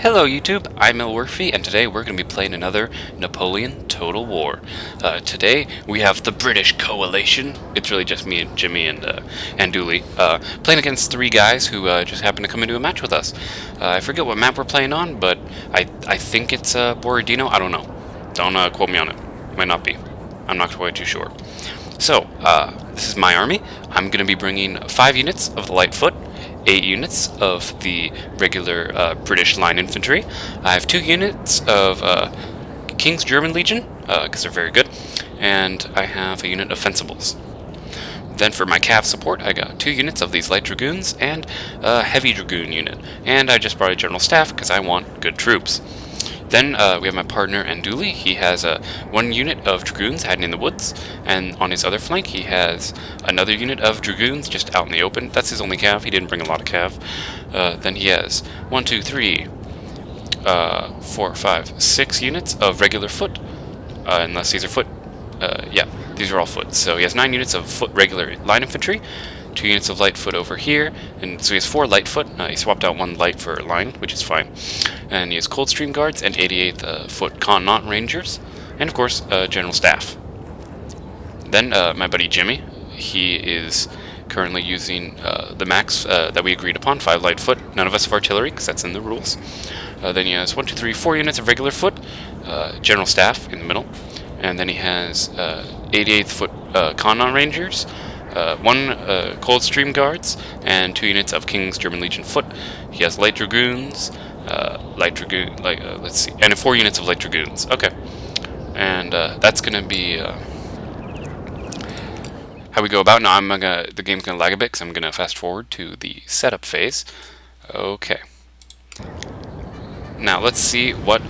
Hello YouTube, I'm Ilworthy, and today we're going to be playing another Napoleon Total War. Today we have the British Coalition. It's really just me and Jimmy and Andouillie, playing against three guys who just happened to come into a match with us. I forget what map we're playing on, but I think it's Borodino. I don't know. Don't quote me on it. Might not be. I'm not quite too sure. So, this is my army. I'm going to be bringing 5 units of the light foot, 8 units of the regular British line infantry. I have 2 units of King's German Legion, because they're very good, and I have a unit of Fencibles. Then for my cav support, I got 2 units of these light dragoons and a heavy dragoon unit, and I just brought a general staff because I want good troops. Then we have my partner Andouillie. He has 1 unit of dragoons hiding in the woods, and on his other flank he has another unit of dragoons just out in the open. That's his only cav. He didn't bring a lot of cav. Then he has 1, 2, 3, 4, 5, 6 units of regular foot, unless these are foot. Yeah, these are all foot. So he has 9 units of foot regular line infantry, 2 units of light foot over here, and so he has 4 light foot. He swapped out 1 light for line, which is fine. And he has Coldstream Guards and 88th Foot Connaught Rangers, and of course General Staff. Then my buddy Jimmy, he is currently using the max that we agreed upon, 5 light foot. None of us have artillery, because that's in the rules. Then he has 1, 2, 3, 4 units of regular foot, General Staff in the middle, and then he has 88th Foot Connaught Rangers, 1 Coldstream Guards, and 2 units of King's German Legion foot. He has light dragoons, let's see, and 4 units of light dragoons. Okay, and that's gonna be how we go about. Now the game's gonna lag a bit because I'm gonna fast forward to the setup phase. Okay. Now let's see what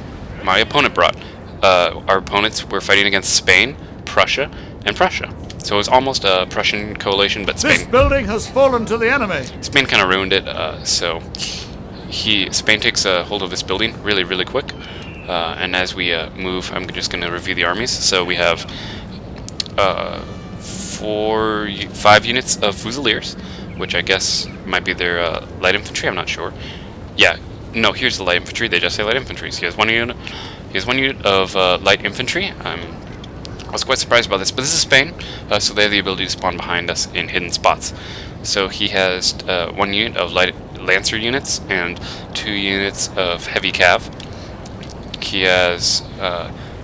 my opponent brought. Our opponents were fighting against Spain, Prussia, and Prussia. So it was almost a Prussian coalition, but Spain... This building has fallen to the enemy! Spain kind of ruined it, so Spain takes hold of this building really, really quick. And as we move, I'm just going to review the armies. So we have 5 units of Fusiliers, which I guess might be their light infantry, I'm not sure. Yeah, no, here's the light infantry, they just say light infantry. So he has 1 unit, of light infantry. I was quite surprised about this, but this is Spain, so they have the ability to spawn behind us in hidden spots. So he has 1 unit of light lancer units and 2 units of heavy cav. He has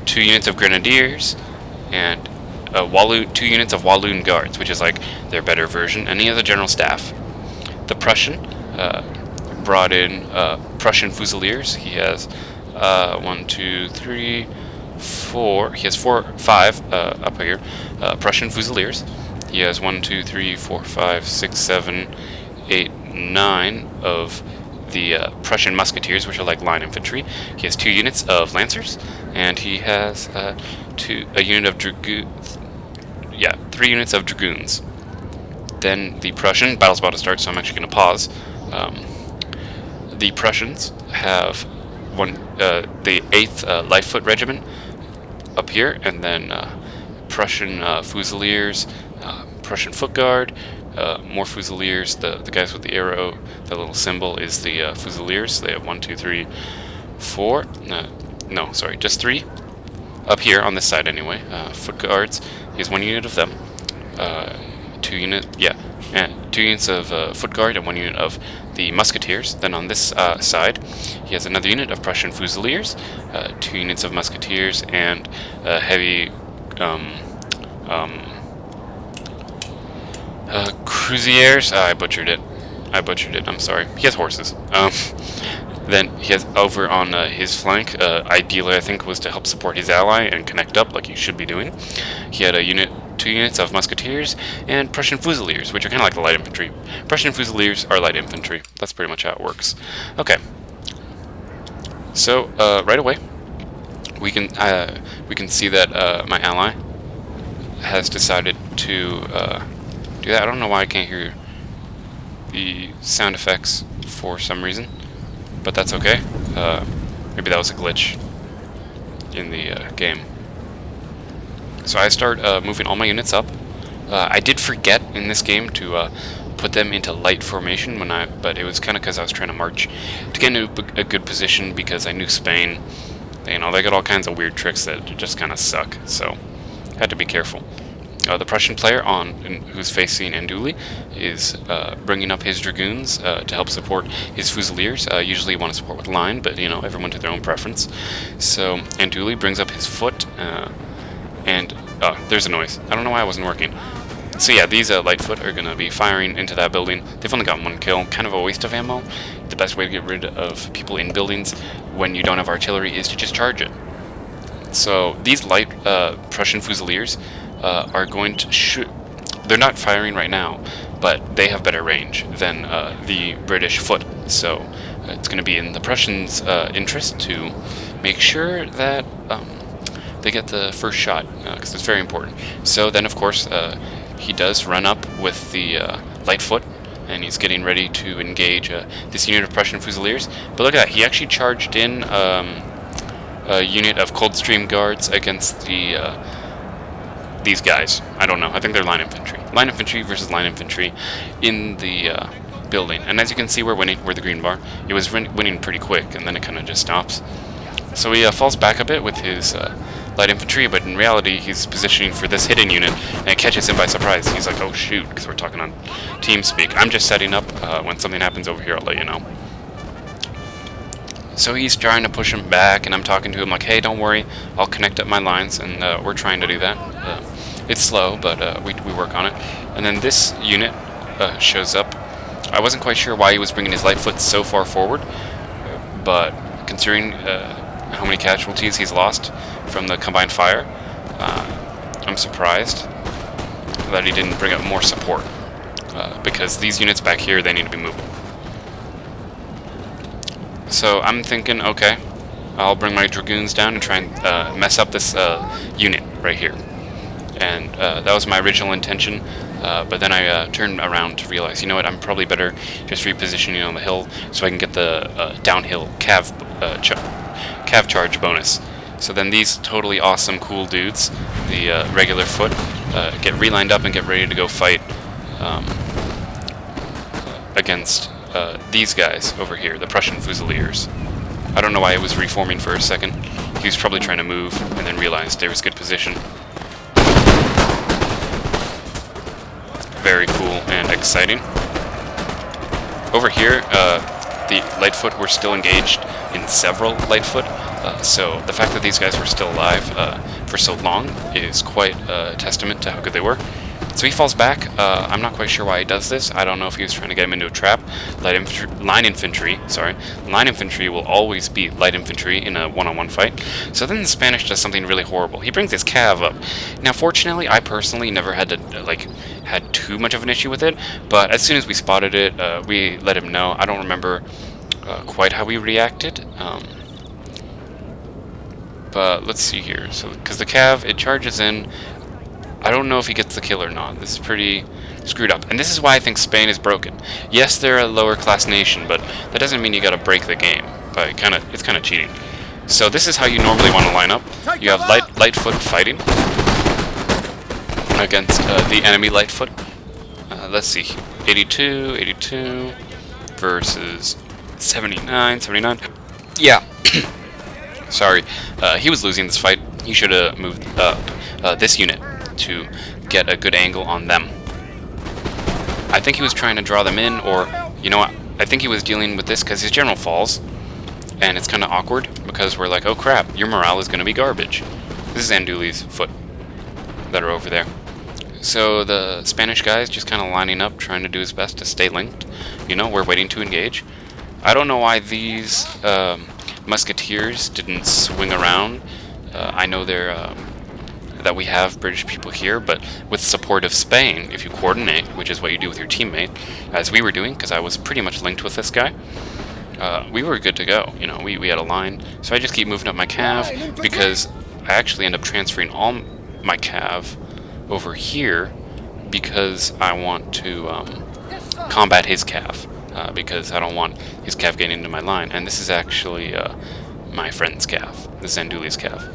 2 units of grenadiers and 2 units of Walloon guards, which is like their better version, and he has a general staff. The Prussian brought in Prussian Fusiliers. He has 1, 2, 3, 4. He has 5 up here. Prussian Fusiliers. He has 1, 2, 3, 4, 5, 6, 7, 8, 9 of the Prussian Musketeers, which are like line infantry. He has 2 units of Lancers, and he has a unit of Dragoons. Yeah, 3 units of Dragoons. Then the Prussian battle's about to start, so I'm actually going to pause. The Prussians have the 8th Light Foot Regiment up here, and then Prussian Fusiliers, Prussian Foot Guard, more Fusiliers. The guys with the arrow, the little symbol, is the Fusiliers. They have 1, 2, 3, 4. No, sorry, just 3 up here on this side anyway. Foot Guards. He has 1 unit of them. 2 units of Foot Guard and 1 unit of the Musketeers. Then on this side, he has another unit of Prussian Fusiliers, 2 units of Musketeers, and heavy Cruisiers. I butchered it. I'm sorry. He has horses. Then he has over on his flank, ideally I think was to help support his ally and connect up like he should be doing. He had 2 units of Musketeers and Prussian Fusiliers, which are kind of like the light infantry. Prussian Fusiliers are light infantry. That's pretty much how it works. Okay. So right away, we can see that my ally has decided to do that. I don't know why I can't hear the sound effects for some reason, but that's okay. Maybe that was a glitch in the game. So I start moving all my units up. I did forget in this game to put them into light formation but it was kind of because I was trying to march to get into a good position because I knew Spain, you know, they got all kinds of weird tricks that just kind of suck, so had to be careful. The Prussian player who's facing Andouillie is bringing up his dragoons to help support his fusiliers. Usually you want to support with line, but you know, everyone to their own preference. So Andouillie brings up his foot, and there's a noise. I don't know why it wasn't working. So yeah, these Lightfoot are going to be firing into that building. They've only got one kill, kind of a waste of ammo. The best way to get rid of people in buildings when you don't have artillery is to just charge it. So these light Prussian fusiliers are going to shoot. They're not firing right now, but they have better range than the British foot. So it's going to be in the Prussians' interest to make sure that they get the first shot, because it's very important. So then, of course, he does run up with the Lightfoot, and he's getting ready to engage this unit of Prussian Fusiliers. But look at that, he actually charged in a unit of Coldstream Guards against these guys. I don't know, I think they're line infantry. Line infantry versus line infantry in the building. And as you can see, we're winning. We're the green bar. It was winning pretty quick, and then it kind of just stops. So he falls back a bit with his light infantry, but in reality he's positioning for this hidden unit, and it catches him by surprise. He's like, oh shoot, because we're talking on TeamSpeak. I'm just setting up. When something happens over here, I'll let you know. So he's trying to push him back, and I'm talking to him like, hey, don't worry, I'll connect up my lines, and we're trying to do that. It's slow, but we work on it. And then this unit shows up. I wasn't quite sure why he was bringing his Lightfoot so far forward, but considering how many casualties he's lost from the combined fire, I'm surprised that he didn't bring up more support, because these units back here, they need to be moving. So I'm thinking, okay, I'll bring my dragoons down and try and mess up this unit right here. And that was my original intention, but then I turned around to realize, you know what, I'm probably better just repositioning on the hill so I can get the downhill cav charge bonus. So then these totally awesome, cool dudes, the regular foot, get relined up and get ready to go fight against these guys over here, the Prussian Fusiliers. I don't know why it was reforming for a second. He was probably trying to move and then realized there was good position. Very cool and exciting. Over here, the Lightfoot were still engaged in several Lightfoot, so the fact that these guys were still alive for so long is quite a testament to how good they were. So he falls back. I'm not quite sure why he does this. I don't know if he was trying to get him into a trap. Line infantry will always be light infantry in a one-on-one fight. So then the Spanish does something really horrible. He brings his cav up. Now, fortunately, I personally never had to had too much of an issue with it. But as soon as we spotted it, we let him know. I don't remember quite how we reacted. But let's see here. So, because the cav, it charges in. I don't know if he gets the kill or not. This is pretty screwed up. And this is why I think Spain is broken. Yes, they're a lower class nation, but that doesn't mean you gotta break the game. But it's kinda cheating. So this is how you normally want to line up. You have Lightfoot fighting against the enemy Lightfoot. Let's see. 82, 82 versus 79, 79. Yeah. Sorry. He was losing this fight. He should have moved up this unit to get a good angle on them. I think he was trying to draw them in, or, you know what, I think he was dealing with this because his general falls, and it's kind of awkward because we're like, oh crap, your morale is going to be garbage. This is Andouillie's foot that are over there. So the Spanish guy's just kind of lining up, trying to do his best to stay linked. You know, we're waiting to engage. I don't know why these musketeers didn't swing around. I know they're that we have British people here, but with support of Spain, if you coordinate, which is what you do with your teammate, as we were doing, because I was pretty much linked with this guy, we were good to go. You know, we had a line. So I just keep moving up my cav, because I actually end up transferring all my cav over here, because I want to combat his cav, because I don't want his cav getting into my line. And this is actually my friend's cav. This is Andouillie's cav.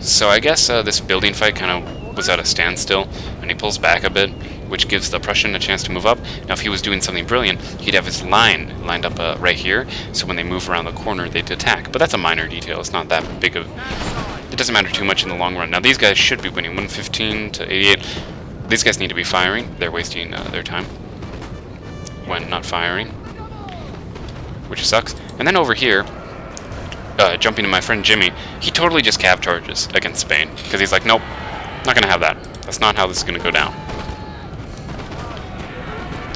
So I guess this building fight kind of was at a standstill, and he pulls back a bit, which gives the Prussian a chance to move up. Now, if he was doing something brilliant, he'd have his line lined up right here, so when they move around the corner, they'd attack. But that's a minor detail. It's not that big of... It doesn't matter too much in the long run. Now, these guys should be winning 115 to 88. These guys need to be firing. They're wasting their time when not firing, which sucks. And then over here, jumping to my friend Jimmy, he totally just cav charges against Spain, because he's like, nope, not going to have that. That's not how this is going to go down.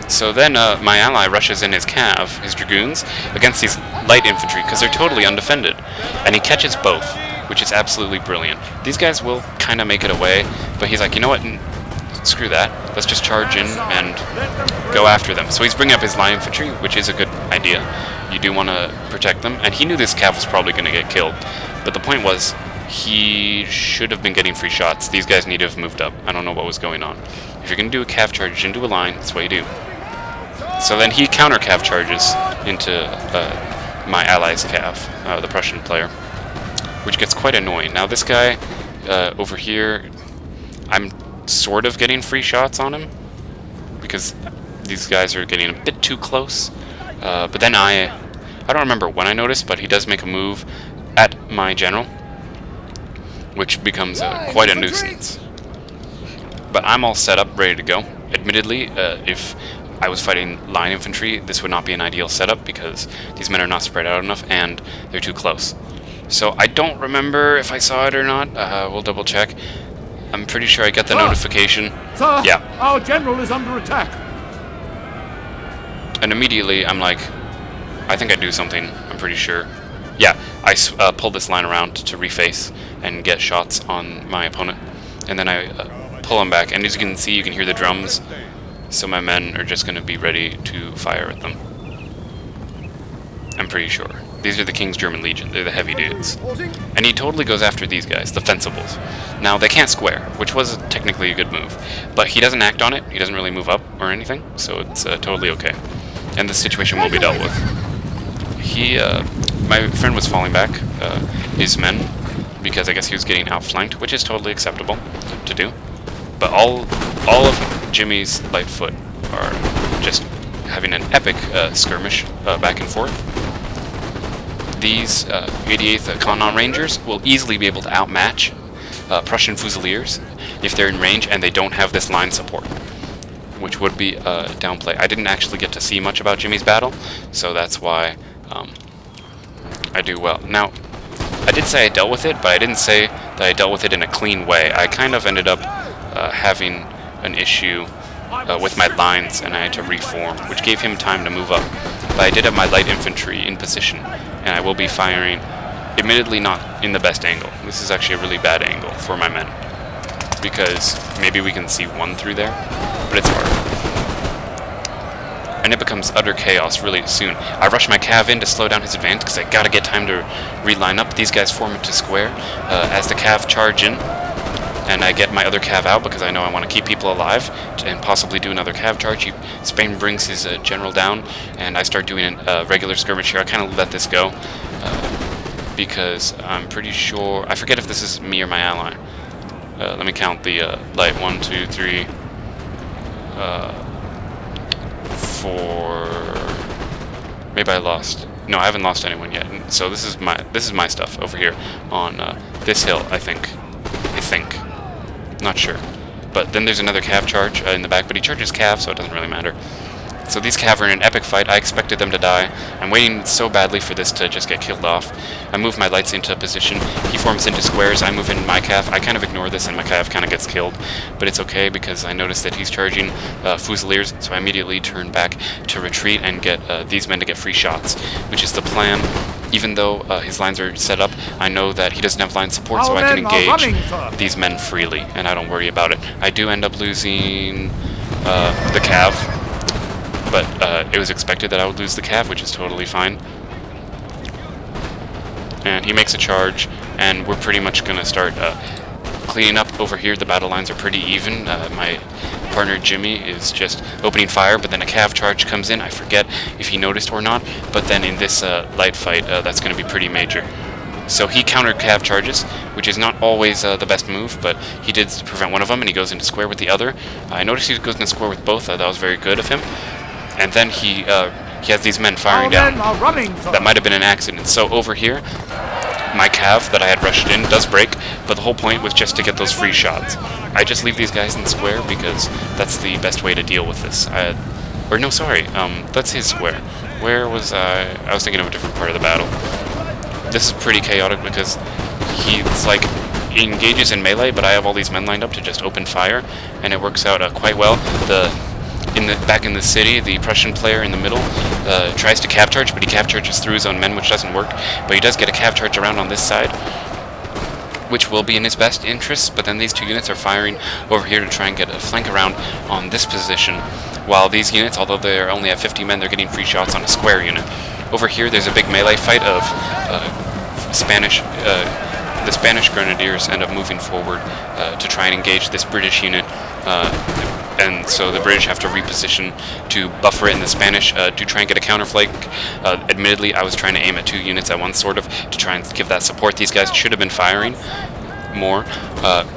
So then my ally rushes in his cav, his dragoons, against these light infantry, because they're totally undefended. And he catches both, which is absolutely brilliant. These guys will kind of make it away, but he's like, you know what, screw that. Let's just charge in and go after them. So he's bringing up his light infantry, which is a good idea. You do want to protect them. And he knew this cav was probably going to get killed. But the point was, he should have been getting free shots. These guys need to have moved up. I don't know what was going on. If you're going to do a cav charge into a line, that's what you do. So then he counter cav charges into my ally's cav, the Prussian player, which gets quite annoying. Now this guy over here, I'm sort of getting free shots on him because these guys are getting a bit too close. But then I don't remember when I noticed, but he does make a move at my general, which becomes quite a nuisance. But I'm all set up, ready to go. Admittedly, if I was fighting line infantry, this would not be an ideal setup because these men are not spread out enough and they're too close. So I don't remember if I saw it or not. We'll double check. I'm pretty sure I got the notification. Sir, yeah. Our general is under attack. And immediately I'm like, I think I do something. I'm pretty sure. Yeah, I pull this line around to reface and get shots on my opponent. And then I pull him back. And as you can see, you can hear the drums. So my men are just going to be ready to fire at them. I'm pretty sure. These are the King's German Legion. They're the heavy dudes. And he totally goes after these guys, the fencibles. Now, they can't square, which was technically a good move. But he doesn't act on it. He doesn't really move up or anything. So it's totally okay. And the situation will be dealt with. My friend was falling back, his men, because I guess he was getting outflanked, which is totally acceptable to do. But all of Jimmy's light foot are just having an epic skirmish back and forth. These 88th Continental Rangers will easily be able to outmatch Prussian Fusiliers if they're in range and they don't have this line support, which would be a downplay. I didn't actually get to see much about Jimmy's battle, so that's why I do well. Now, I did say I dealt with it, but I didn't say that I dealt with it in a clean way. I kind of ended up having an issue with my lines, and I had to reform, which gave him time to move up. But I did have my light infantry in position, and I will be firing, admittedly not in the best angle. This is actually a really bad angle for my men, because maybe we can see one through there, but it's hard. And it becomes utter chaos really soon. I rush my cav in to slow down his advance, because I gotta get time to reline up. These guys form into square as the cav charge in. And I get my other cav out because I know I want to keep people alive and possibly do another cav charge. Spain brings his general down, and I start doing a regular skirmish here. I kind of let this go because I'm pretty sure... I forget if this is me or my ally. Let me count the light. 1, 2, 3, 4... Maybe I lost... No, I haven't lost anyone yet. So this is my stuff over here on this hill, I think. Not sure. But then there's another cav charge in the back, but he charges cav, so it doesn't really matter. So these cav are in an epic fight. I expected them to die. I'm waiting so badly for this to just get killed off. I move my lights into position. He forms into squares. I move in my cav. I kind of ignore this, and my cav kind of gets killed. But it's okay, because I noticed that he's charging Fusiliers, so I immediately turn back to retreat and get these men to get free shots, which is the plan. Even though his lines are set up, I know that he doesn't have line support, so I can engage these men freely, and I don't worry about it. I do end up losing the cav, but it was expected that I would lose the cav, which is totally fine. And he makes a charge, and we're pretty much going to start cleaning up over here. The battle lines are pretty even. My partner Jimmy is just opening fire, but then a cav charge comes in. I forget if he noticed or not, but then in this light fight, that's going to be pretty major. So he countered cav charges, which is not always the best move, but he did prevent one of them, and he goes into square with the other. I noticed he goes into square with both. That was very good of him. And then he has these men firing down. That might have been an accident. So over here, my cav that I had rushed in does break, but the whole point was just to get those free shots. I just leave these guys in square because that's the best way to deal with this. Or no, sorry, that's his square. Where was I? I was thinking of a different part of the battle. This is pretty chaotic because he's like engages in melee, but I have all these men lined up to just open fire, and it works out quite well. Back in the city, the Prussian player in the middle tries to cav charge, but he cav charges through his own men, which doesn't work. But he does get a cav charge around on this side, which will be in his best interest. But then these two units are firing over here to try and get a flank around on this position, while these units, although they're only at 50 men, they're getting free shots on a square unit. Over here, there's a big melee fight of the Spanish grenadiers end up moving forward to try and engage this British unit, and so the British have to reposition to buffer it, and the Spanish do try and get a counterflank. Admittedly, I was trying to aim at 2 units at once, sort of, to try and give that support. These guys should have been firing more.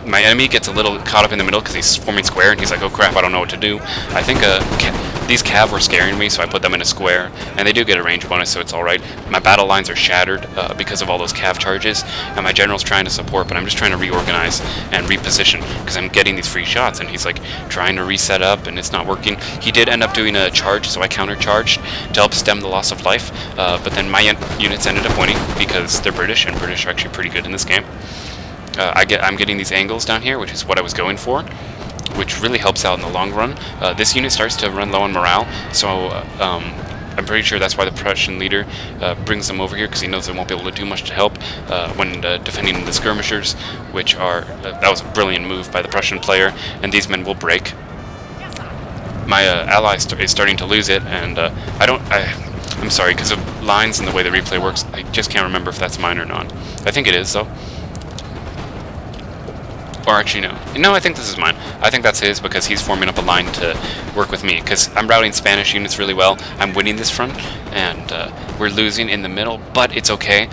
My enemy gets a little caught up in the middle because he's forming square, and he's like, oh crap, I don't know what to do. I think these cav were scaring me, so I put them in a square, and they do get a range bonus, so it's alright. My battle lines are shattered because of all those cav charges, and my general's trying to support, but I'm just trying to reorganize and reposition because I'm getting these free shots, and he's like trying to reset up, and it's not working. He did end up doing a charge, so I counter-charged to help stem the loss of life, but then my units ended up winning because they're British, and British are actually pretty good in this game. I'm getting these angles down here, which is what I was going for, which really helps out in the long run. This unit starts to run low on morale, so I'm pretty sure that's why the Prussian leader brings them over here, because he knows they won't be able to do much to help when defending the skirmishers, which are... that was a brilliant move by the Prussian player, and these men will break. My ally is starting to lose it, and I'm sorry, because of lines and the way the replay works, I just can't remember if that's mine or not. I think it is, though. Or actually, no. No, I think this is mine. I think that's his because he's forming up a line to work with me. Because I'm routing Spanish units really well. I'm winning this front, and we're losing in the middle. But it's okay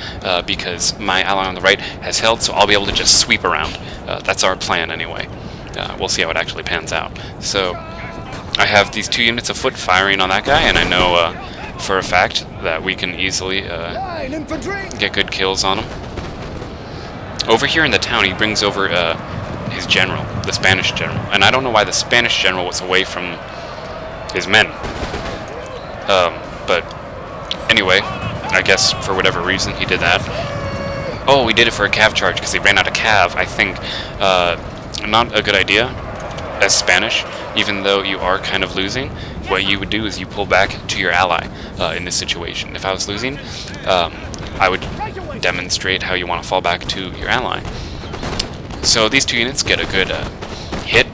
because my ally on the right has held, so I'll be able to just sweep around. That's our plan anyway. We'll see how it actually pans out. So I have these 2 units of foot firing on that guy, and I know for a fact that we can easily get good kills on him. Over here in the town, he brings over his general, the Spanish general, and I don't know why the Spanish general was away from his men. But anyway, I guess for whatever reason he did that. Oh, he did it for a cav charge because he ran out of cav. I think not a good idea as Spanish, even though you are kind of losing. What you would do is you pull back to your ally in this situation. If I was losing, I would demonstrate how you want to fall back to your ally. So these 2 units get a good hit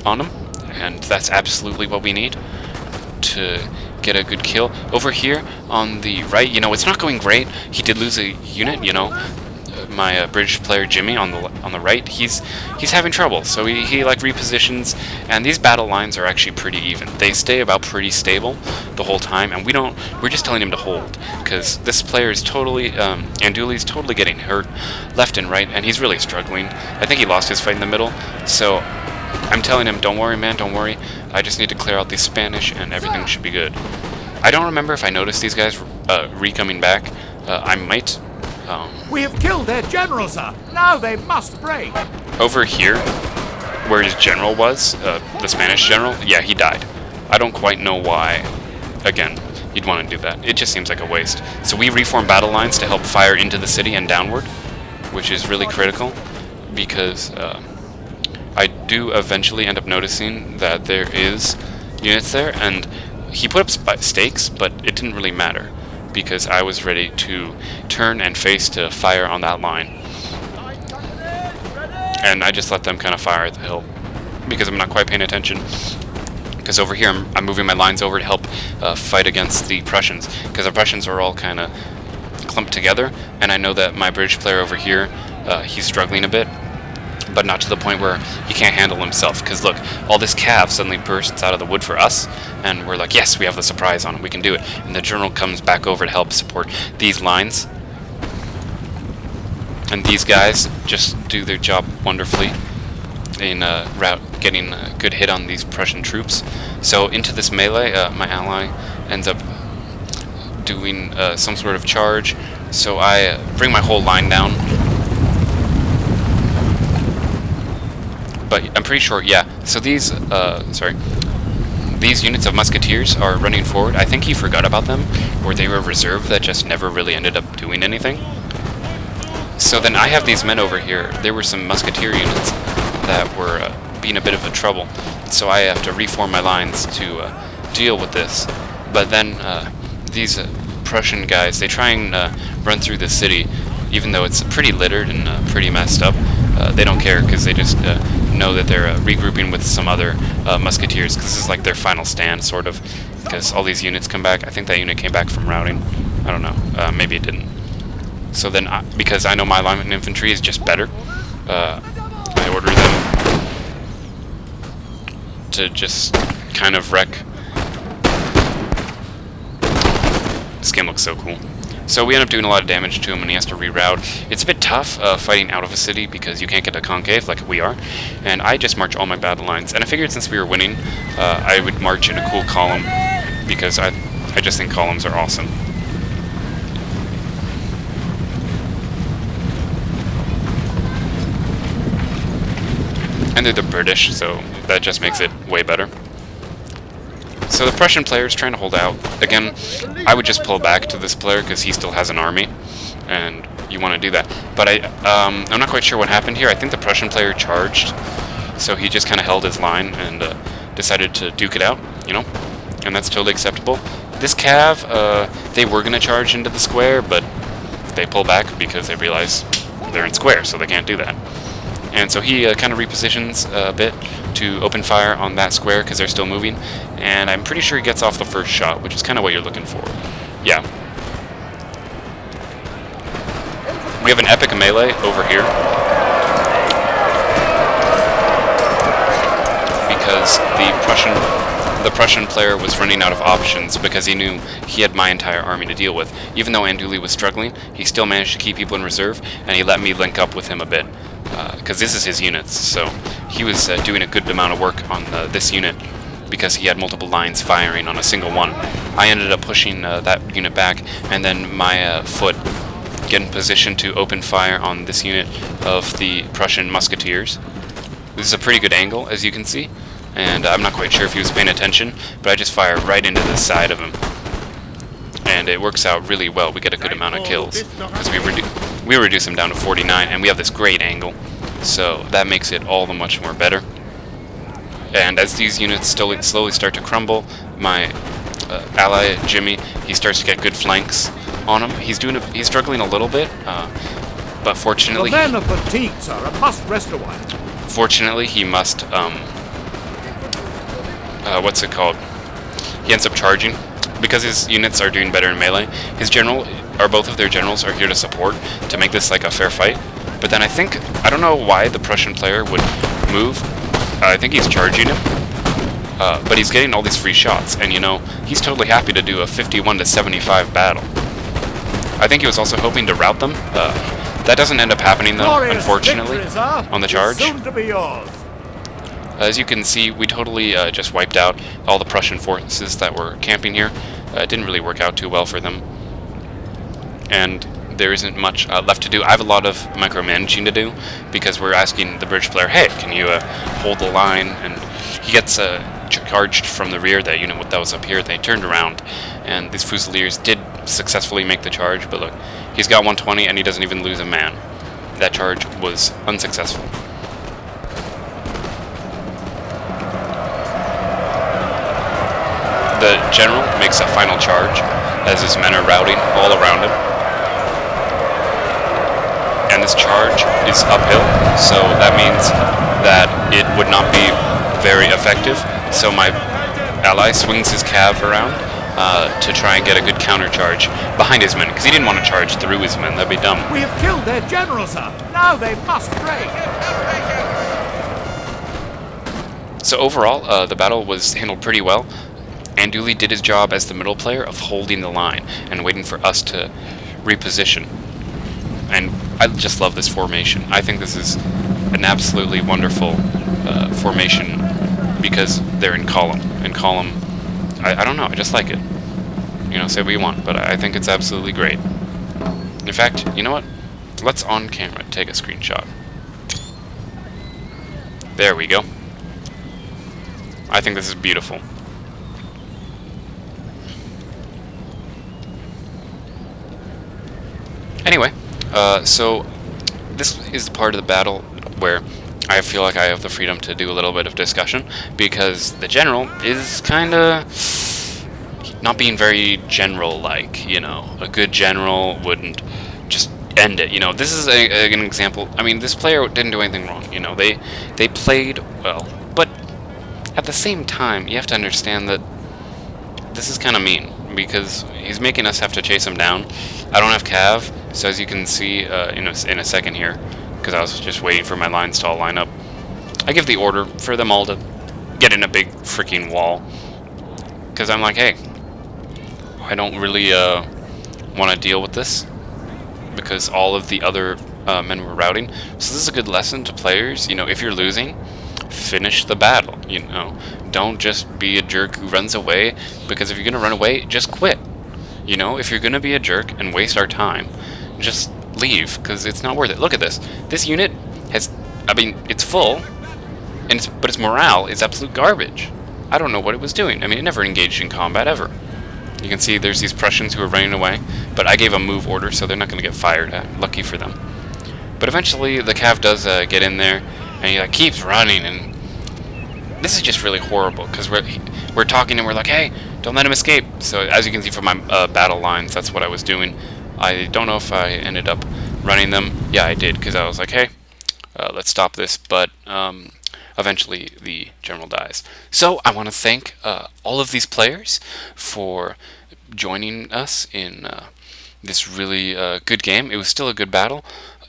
on them, and that's absolutely what we need to get a good kill. Over here on the right, you know, it's not going great. He did lose a unit, you know. My British player Jimmy on the right, he's having trouble, so he like repositions, and these battle lines are actually pretty even. They stay about pretty stable the whole time, and we're just telling him to hold, because this player is totally Andouillie's totally getting hurt left and right, and he's really struggling. I think he lost his fight in the middle, so I'm telling him, don't worry man, don't worry, I just need to clear out these Spanish and everything should be good. I don't remember if I noticed these guys re-coming back. I might. We have killed their general, sir. Now they must break. Over here, where his general was, the Spanish general, yeah, he died. I don't quite know why. Again, you'd want to do that. It just seems like a waste. So we reform battle lines to help fire into the city and downward, which is really critical, because I do eventually end up noticing that there is units there, and he put up stakes, but it didn't really matter, because I was ready to turn and face to fire on that line. And I just let them kind of fire at the hill, because I'm not quite paying attention. Because over here, I'm moving my lines over to help fight against the Prussians, because the Prussians are all kind of clumped together, and I know that my British player over here, he's struggling a bit, but not to the point where he can't handle himself. Because look, all this cav suddenly bursts out of the wood for us, and we're like, yes, we have the surprise on him, we can do it. And the general comes back over to help support these lines. And these guys just do their job wonderfully in getting a good hit on these Prussian troops. So into this melee, my ally ends up doing some sort of charge. So I bring my whole line down. But I'm pretty sure, yeah. So these, these units of musketeers are running forward. I think he forgot about them, or they were reserve that just never really ended up doing anything. So then I have these men over here. There were some musketeer units that were being a bit of a trouble. So I have to reform my lines to deal with this. But then these Prussian guys, they try and run through the city, even though it's pretty littered and pretty messed up. They don't care because they just know that they're regrouping with some other musketeers, because this is like their final stand, sort of, because all these units come back. I think that unit came back from routing. I don't know. Maybe it didn't. So then, because I know my lineman infantry is just better, I order them to just kind of wreck. This game looks so cool. So we end up doing a lot of damage to him, and he has to reroute. It's a bit tough fighting out of a city because you can't get a concave like we are, and I just march all my battle lines. And I figured since we were winning, I would march in a cool column, because I just think columns are awesome. And they're the British, so that just makes it way better. So the Prussian player is trying to hold out. Again, I would just pull back to this player because he still has an army, and you want to do that. But I'm not quite sure what happened here. I think the Prussian player charged, so he just kind of held his line and decided to duke it out, you know? And that's totally acceptable. This cav, they were going to charge into the square, but they pull back because they realize they're in square, so they can't do that. And so he kind of repositions a bit to open fire on that square because they're still moving. And I'm pretty sure he gets off the first shot, which is kind of what you're looking for. Yeah. We have an epic melee over here, because the Prussian player was running out of options because he knew he had my entire army to deal with. Even though Andouillie was struggling, he still managed to keep people in reserve, and he let me link up with him a bit. Because this is his units, so he was doing a good amount of work on this unit because he had multiple lines firing on a single one. I ended up pushing that unit back, and then my foot get in position to open fire on this unit of the Prussian musketeers. This is a pretty good angle, as you can see, and I'm not quite sure if he was paying attention, but I just fire right into the side of him. And it works out really well. We get a good amount of kills because we reduce him down to 49, and we have this great angle, so that makes it all the much more better. And as these units slowly start to crumble, my ally Jimmy, he starts to get good flanks on him. He's struggling a little bit, but fortunately, the men are fatigued, sir, and must rest a while. Fortunately, he must what's it called? He ends up charging. Because his units are doing better in melee, both of their generals are here to support, to make this like a fair fight. But then I don't know why the Prussian player would move. I think he's charging him, but he's getting all these free shots, and you know, he's totally happy to do a 51-75 battle. I think he was also hoping to rout them. That doesn't end up happening though, unfortunately, on the charge. Soon to be yours. As you can see, we totally just wiped out all the Prussian forces that were camping here. It didn't really work out too well for them. And there isn't much left to do. I have a lot of micromanaging to do, because we're asking the British player, hey, can you hold the line? And he gets charged from the rear. That unit that was up here, they turned around, and these Fusiliers did successfully make the charge, but look, he's got 120 and he doesn't even lose a man. That charge was unsuccessful. The general makes a final charge as his men are routing all around him. And this charge is uphill, so that means that it would not be very effective. So my ally swings his cav around to try and get a good counter charge behind his men, because he didn't want to charge through his men. That'd be dumb. We have killed their general, sir. Now they must break. So overall, the battle was handled pretty well. Andouillie did his job as the middle player of holding the line and waiting for us to reposition. and I just love this formation. I think this is an absolutely wonderful formation because they're in column. In column, I don't know, I just like it. You know, say what you want, but I think it's absolutely great. In fact, you know what? Let's on camera take a screenshot. There we go. I think this is beautiful. Anyway, so this is the part of the battle where I feel like I have the freedom to do a little bit of discussion, because the general is kinda not being very general-like, you know. A good general wouldn't just end it, you know. This is an example. I mean, this player didn't do anything wrong, you know. They played well, but at the same time, you have to understand that this is kind of mean, because he's making us have to chase him down. I don't have Cav, so as you can see in a second here, because I was just waiting for my lines to all line up, I give the order for them all to get in a big freaking wall, because I'm like, hey, I don't really want to deal with this, because all of the other men were routing. So this is a good lesson to players. You know, if you're losing, finish the battle. You know, don't just be a jerk who runs away, because if you're gonna run away, just quit. You know, if you're gonna be a jerk and waste our time, just leave, because it's not worth it. Look at this. This unit has, I mean, it's full, and but its morale is absolute garbage. I don't know what it was doing. I mean, it never engaged in combat ever. You can see there's these Prussians who are running away, but I gave a move order, so they're not going to get fired at. Lucky for them. But eventually, the Cav does get in there, and he keeps running, and this is just really horrible, because we're talking, and we're like, hey, don't let him escape. So as you can see from my battle lines, that's what I was doing. I don't know if I ended up running them. Yeah, I did, because I was like, hey, let's stop this, but eventually the general dies. So I want to thank all of these players for joining us in this really good game. It was still a good battle.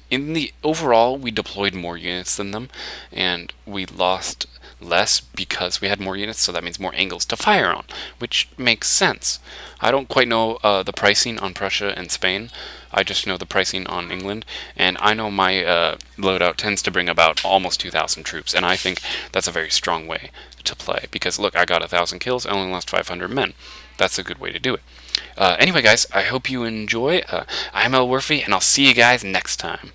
In the overall, we deployed more units than them, and we lost less because we had more units, so that means more angles to fire on, which makes sense. I don't quite know the pricing on Prussia and Spain. I just know the pricing on England, and I know my loadout tends to bring about almost 2,000 troops, and I think that's a very strong way to play, because look, I got 1,000 kills, I only lost 500 men. That's a good way to do it. Anyway, guys, I hope you enjoy. I'm El Worfy, and I'll see you guys next time.